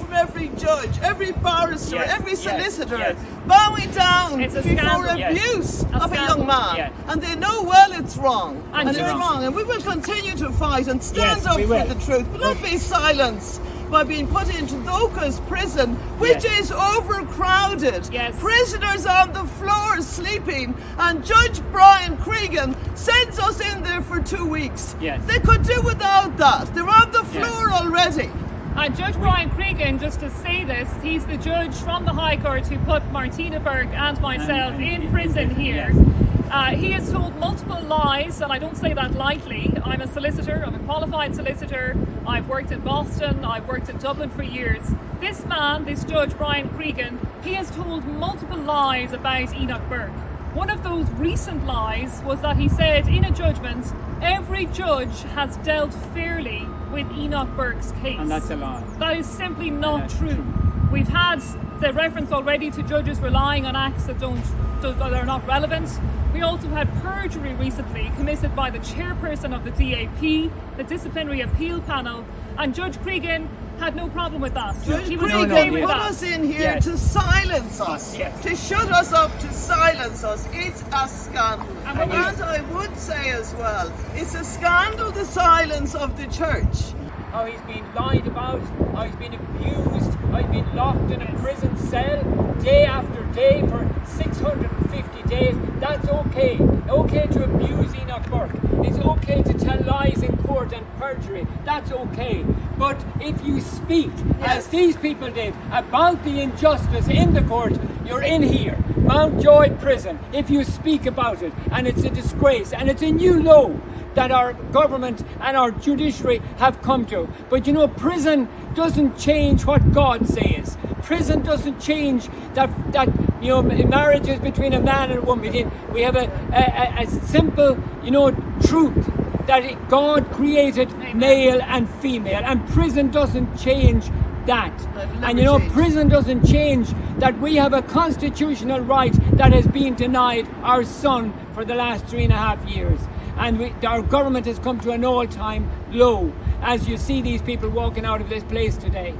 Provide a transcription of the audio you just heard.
from every judge, every barrister, every solicitor, yes. bowing down before scandal, abuse of a scandal, young man. yes. And they know well it's wrong. And it's wrong. wrong. And we will continue to fight and stand Yes, up we for will. the truth, but not be silenced by being put into Dóchas Prison, which is overcrowded. Yes. Prisoners on the floor sleeping, and Judge Brian Cregan sends us in there for 2 weeks. Yes. They could do without that. They're on the floor already. And Judge Brian Cregan, just to say this, he's the judge from the High Court who put Martina Burke and myself in prison here. He has told multiple lies, and I don't say that lightly. I'm a solicitor, I'm a qualified solicitor. I've worked in Boston, I've worked in Dublin for years. This man, this Judge Brian Cregan, he has told multiple lies about Enoch Burke. One of those recent lies was that he said in a judgment, every judge has dealt fairly with Enoch Burke's case. And that's a lie. That is simply not true. We've had the reference already to judges relying on acts that are not relevant. We also had perjury recently committed by the chairperson of the DAP, the Disciplinary Appeal Panel, and Judge Cregan had no problem with that. Judge He was Cregan okay with put that. us in here to silence us, to shut us up, to silence us. It's a scandal. And I would say as well, it's a scandal, the silence of the church. How he's been lied about, how he's been abused, how he's been locked in a prison cell day after day for 650 days. That's okay. Okay to abuse Enoch Burke. It's okay to tell lies in court and perjury. That's okay. But if you speak, as these people did, about the injustice in the court, you're in here, Mountjoy prison, if you speak about it. And it's a disgrace. And it's a new low that our government and our judiciary have come to. But you know, prison doesn't change what God says. Prison doesn't change that you know, marriages between a man and a woman. We have a simple, you know, truth that God created male and female, and prison doesn't change that. And you know, prison doesn't change that we have a constitutional right that has been denied our son for the last 3.5 years. And our government has come to an all-time low, as you see these people walking out of this place today.